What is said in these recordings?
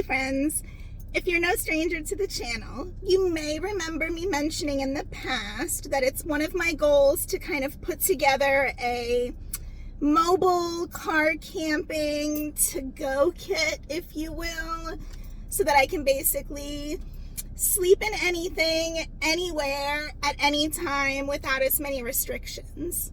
Hi friends, if you're no stranger to the channel, you may remember me mentioning in the past that it's one of my goals to kind of put together a mobile car camping to-go kit, if you will, so that I can basically sleep in anything, anywhere, at any time without as many restrictions.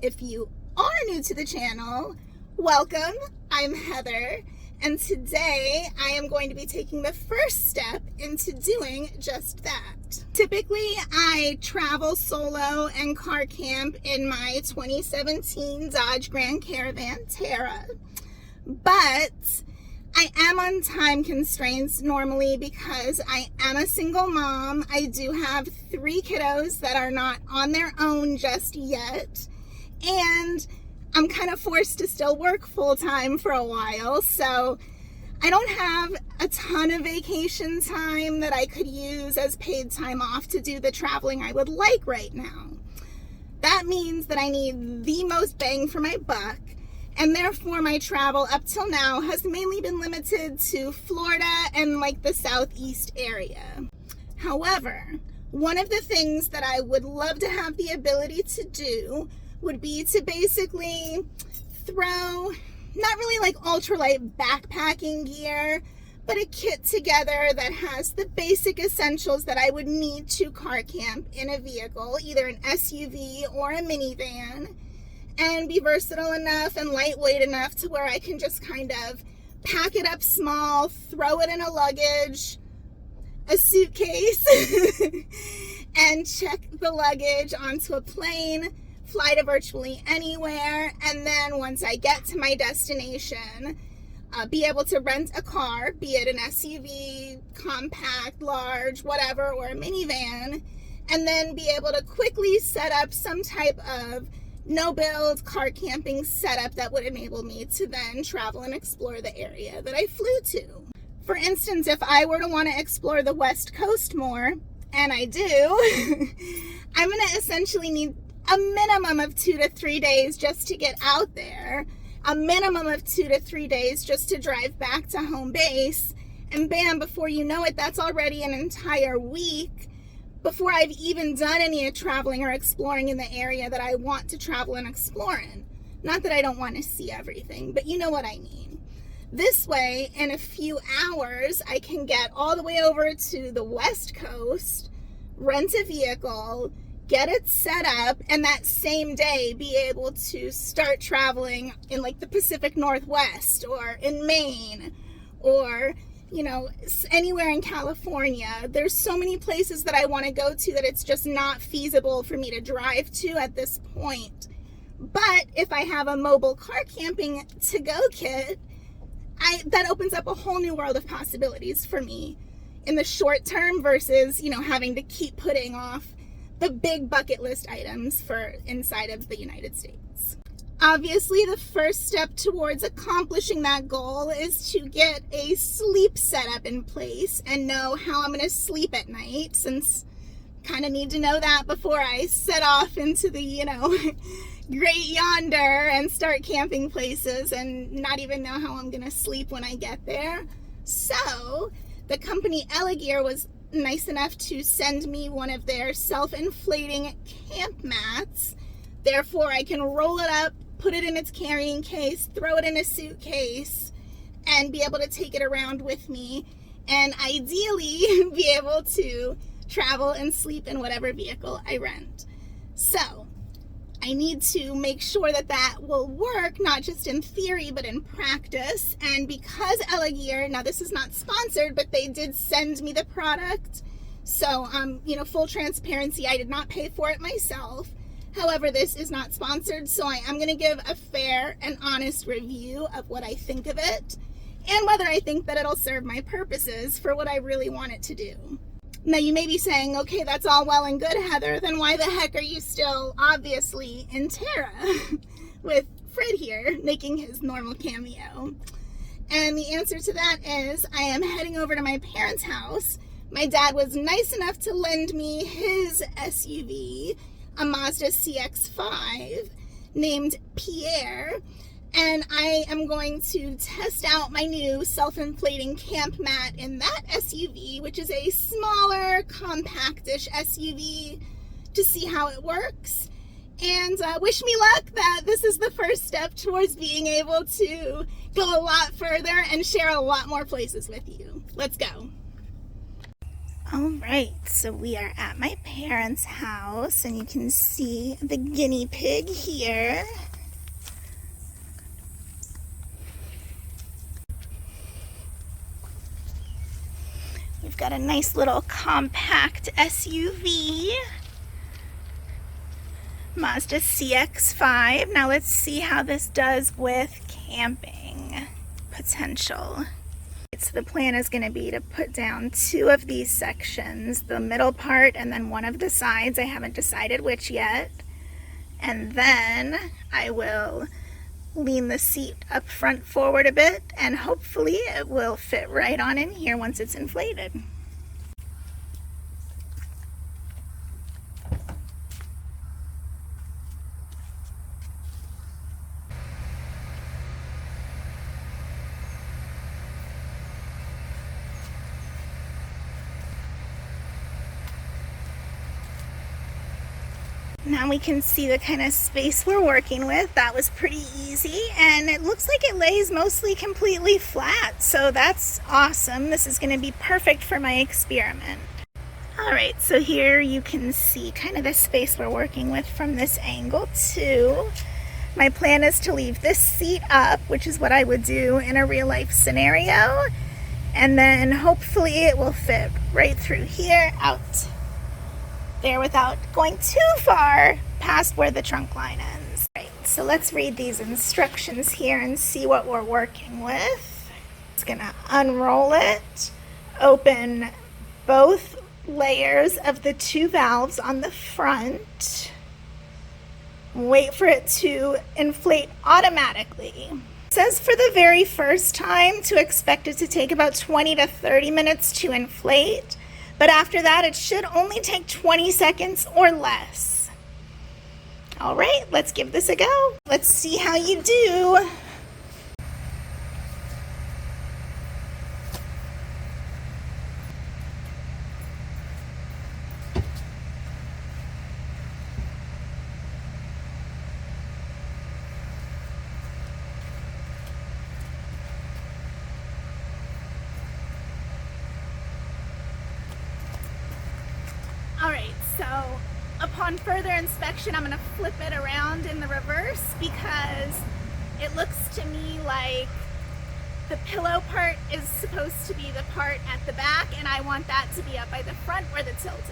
If you are new to the channel, welcome. I'm Heather, and today I am going to be taking the first step into doing just that. Typically, I travel solo and car camp in my 2017 Dodge Grand Caravan Terra, but I am on time constraints normally because I am a single mom. I do have 3 kiddos that are not on their own just yet, and I'm kind of forced to still work full-time for a while, so I don't have a ton of vacation time that I could use as paid time off to do the traveling I would like right now. That means that I need the most bang for my buck, and therefore my travel up till now has mainly been limited to Florida and like the southeast area. However, one of the things that I would love to have the ability to do would be to basically throw, not really like ultralight backpacking gear, but a kit together that has the basic essentials that I would need to car camp in a vehicle, either an SUV or a minivan, and be versatile enough and lightweight enough to where I can just kind of pack it up small, throw it in a luggage, a suitcase, and check the luggage onto a plane, fly to virtually anywhere, and then once I get to my destination, be able to rent a car, be it an SUV, compact, large, whatever, or a minivan, and then be able to quickly set up some type of no-build car camping setup that would enable me to then travel and explore the area that I flew to. For instance, if I were to want to explore the West Coast more, and I do, I'm going to essentially need a minimum of 2 to 3 days just to get out there, a minimum of 2 to 3 days just to drive back to home base, and bam, before you know it, that's already an entire week before I've even done any traveling or exploring in the area that I want to travel and explore in. Not that I don't want to see everything, but you know what I mean. This way, in a few hours, I can get all the way over to the West Coast, rent a vehicle, get it set up, and that same day be able to start traveling in like the Pacific Northwest or in Maine or, you know, anywhere in California. There's so many places that I want to go to that it's just not feasible for me to drive to at this point. But if I have a mobile car camping to-go kit, that opens up a whole new world of possibilities for me in the short term versus, you know, having to keep putting off the big bucket list items for inside of the United States. Obviously, the first step towards accomplishing that goal is to get a sleep setup in place and know how I'm going to sleep at night, since kind of need to know that before I set off into the, you know, great yonder and start camping places and not even know how I'm going to sleep when I get there. So the company Elegear was nice enough to send me one of their self-inflating camp mats. Therefore, I can roll it up, put it in its carrying case, throw it in a suitcase, and be able to take it around with me, and ideally be able to travel and sleep in whatever vehicle I rent. So I need to make sure that that will work, not just in theory, but in practice. And because Elegear, now this is not sponsored, but they did send me the product. So, you know, full transparency, I did not pay for it myself. However, this is not sponsored, so I am going to give a fair and honest review of what I think of it and whether I think that it'll serve my purposes for what I really want it to do. Now, you may be saying, okay, that's all well and good, Heather, then why the heck are you still obviously in Terra with Fred here making his normal cameo? And the answer to that is I am heading over to my parents' house. My dad was nice enough to lend me his SUV, a Mazda CX-5 named Pierre, And I am going to test out my new self-inflating camp mat in that SUV, which is a smaller, compactish SUV, to see how it works. And wish me luck that this is the first step towards being able to go a lot further and share a lot more places with you. Let's go. All right, so we are at my parents' house, and you can see the guinea pig here. We've got a nice little compact SUV, Mazda CX-5. Now let's see how this does with camping potential. So the plan is going to be to put down 2 of these sections, the middle part and then one of the sides. I haven't decided which yet. And then I will lean the seat up front forward a bit, and hopefully it will fit right on in here once it's inflated. Now we can see the kind of space we're working with. That was pretty easy, and it looks like it lays mostly completely flat, so that's awesome. This is going to be perfect for my experiment. Alright, so here you can see kind of the space we're working with from this angle too. My plan is to leave this seat up, which is what I would do in a real life scenario, and then hopefully it will fit right through here out there without going too far past where the trunk line ends. Right, so let's read these instructions here and see what we're working with. It's gonna unroll it, open both layers of the 2 valves on the front, wait for it to inflate automatically. It says for the very first time to expect it to take about 20 to 30 minutes to inflate. But after that, it should only take 20 seconds or less. All right, let's give this a go. Let's see how you do. Alright, so upon further inspection, I'm going to flip it around in the reverse because it looks to me like the pillow part is supposed to be the part at the back, and I want that to be up by the front where the tilt is.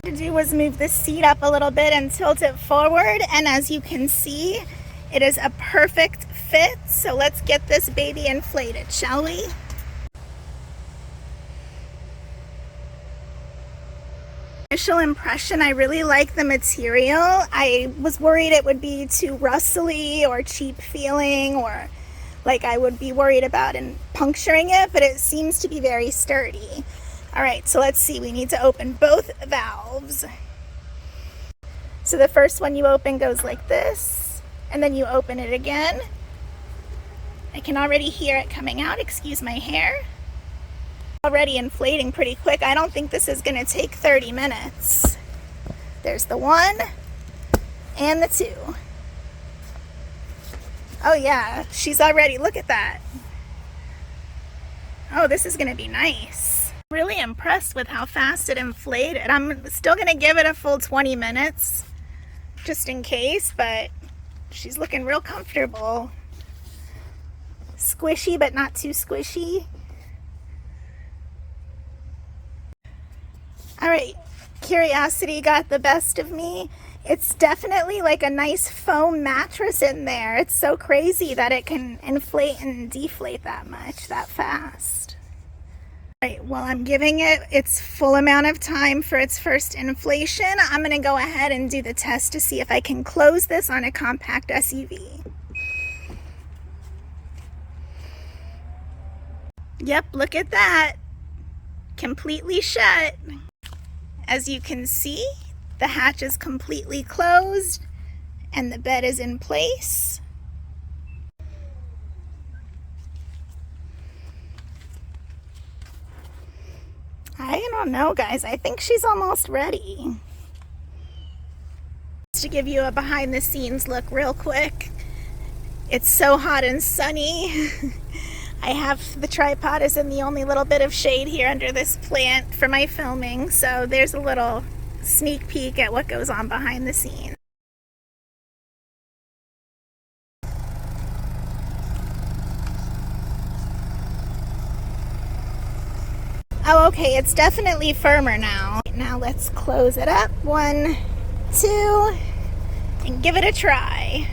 To do was move the seat up a little bit and tilt it forward, and as you can see, it is a perfect fit. So let's get this baby inflated, shall we? Initial impression, I really like the material. I was worried it would be too rustly or cheap feeling, or like I would be worried about puncturing it, but it seems to be very sturdy. All right, so let's see, we need to open both valves. So the first one you open goes like this, and then you open it again. I can already hear it coming out, excuse my hair. Already inflating pretty quick. I don't think this is gonna take 30 minutes. There's the 1 and the 2. Oh yeah, she's already, look at that. Oh, this is gonna be nice. Really impressed with how fast it inflated. I'm still gonna give it a full 20 minutes just in case, but she's looking real comfortable. Squishy, but not too squishy. All right, curiosity got the best of me. It's definitely like a nice foam mattress in there. It's so crazy that it can inflate and deflate that much, that fast. Right, well, I'm giving it its full amount of time for its first inflation. I'm going to go ahead and do the test to see if I can close this on a compact SUV. Yep, look at that. Completely shut. As you can see, the hatch is completely closed and the bed is in place. I don't know, guys. I think she's almost ready. Just to give you a behind the scenes look real quick. It's so hot and sunny. I have the tripod is in the only little bit of shade here under this plant for my filming. So there's a little sneak peek at what goes on behind the scenes. Oh, okay, it's definitely firmer now. Now let's close it up. 1, 2, and give it a try.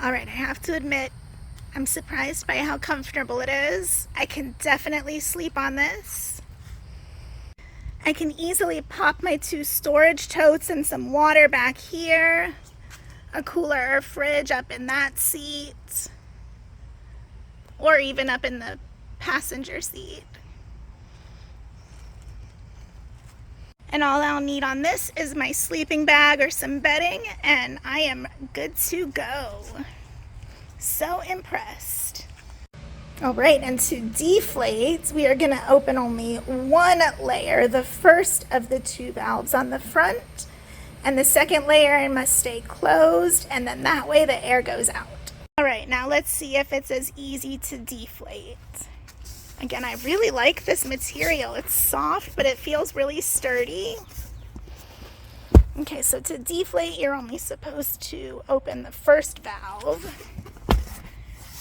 All right, I have to admit, I'm surprised by how comfortable it is. I can definitely sleep on this. I can easily pop my 2 storage totes and some water back here. A cooler or fridge up in that seat. Or even up in the passenger seat. And all I'll need on this is my sleeping bag or some bedding, and I am good to go. So impressed. All right, and to deflate, we are going to open only 1 layer, the first of the 2 valves on the front, and the second layer must stay closed, and then that way the air goes out. All right, now let's see if it's as easy to deflate. Again, I really like this material. It's soft, but it feels really sturdy. Okay, so to deflate, you're only supposed to open the first valve.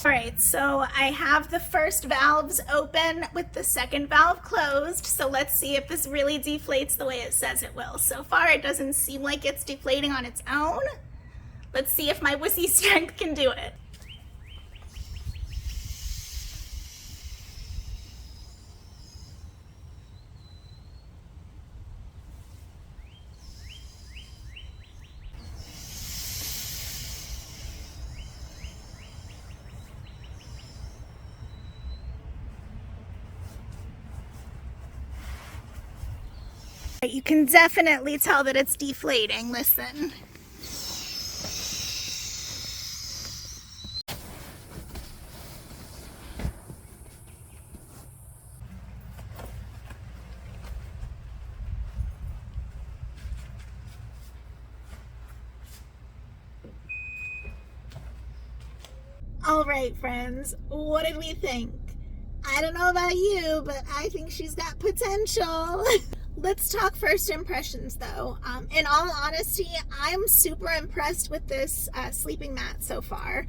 All right, so I have the first valves open with the second valve closed. So let's see if this really deflates the way it says it will. So far, it doesn't seem like it's deflating on its own. Let's see if my wussy strength can do it. You can definitely tell that it's deflating. Listen. All right, friends, what did we think? I don't know about you, but I think she's got potential. Let's talk first impressions though. In all honesty, I'm super impressed with this sleeping mat so far.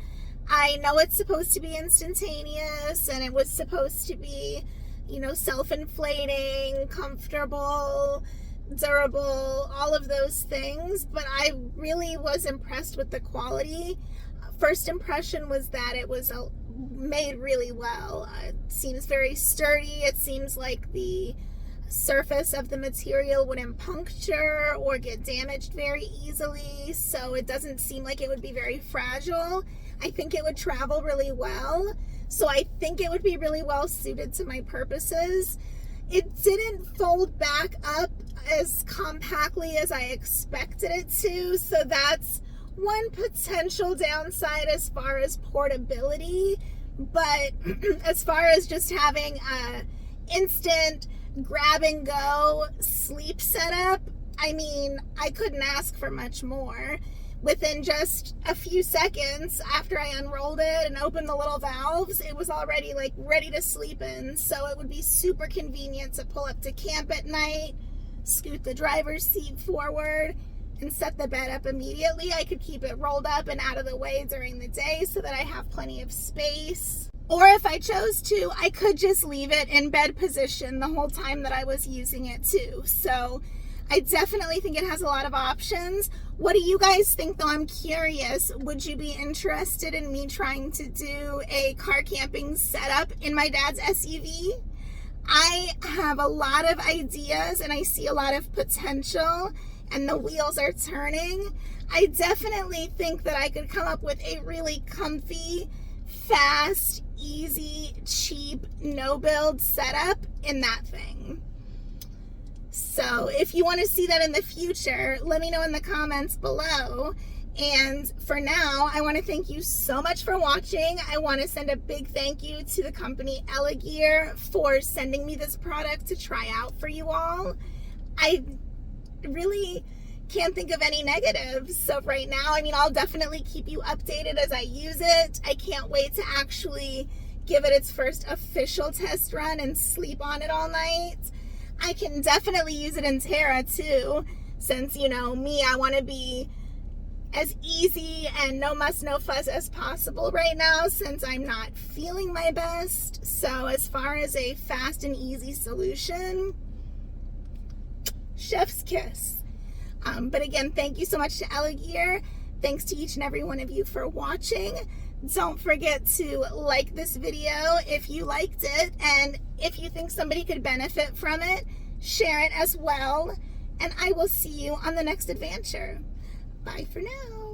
I know it's supposed to be instantaneous and it was supposed to be, you know, self-inflating, comfortable, durable, all of those things, but I really was impressed with the quality. First impression was that it was made really well. It seems very sturdy. It seems like the surface of the material wouldn't puncture or get damaged very easily, so it doesn't seem like it would be very fragile. I think it would travel really well, so I think it would be really well suited to my purposes. It didn't fold back up as compactly as I expected it to, so that's one potential downside as far as portability. But as far as just having a instant grab and go sleep setup, I mean, I couldn't ask for much more. Within just a few seconds after I unrolled it and opened the little valves, it was already like ready to sleep in. So it would be super convenient to pull up to camp at night, scoot the driver's seat forward, and set the bed up immediately. I could keep it rolled up and out of the way during the day so that I have plenty of space. Or if I chose to, I could just leave it in bed position the whole time that I was using it too. So I definitely think it has a lot of options. What do you guys think though? I'm curious. Would you be interested in me trying to do a car camping setup in my dad's SUV? I have a lot of ideas and I see a lot of potential, and the wheels are turning. I definitely think that I could come up with a really comfy, fast, easy, cheap, no build setup in that thing. So if you want to see that in the future, let me know in the comments below. And for now, I want to thank you so much for watching. I want to send a big thank you to the company Elegear for sending me this product to try out for you all. I really can't think of any negatives. So right now, I mean, I'll definitely keep you updated as I use it. I can't wait to actually give it its first official test run and sleep on it all night. I can definitely use it in Terra too, since, you know, me, I want to be as easy and no muss, no fuss as possible right now since I'm not feeling my best. So as far as a fast and easy solution, chef's kiss. But again, thank you so much to Elegear. Thanks to each and every one of you for watching. Don't forget to like this video if you liked it, and if you think somebody could benefit from it, share it as well. And I will see you on the next adventure. Bye for now.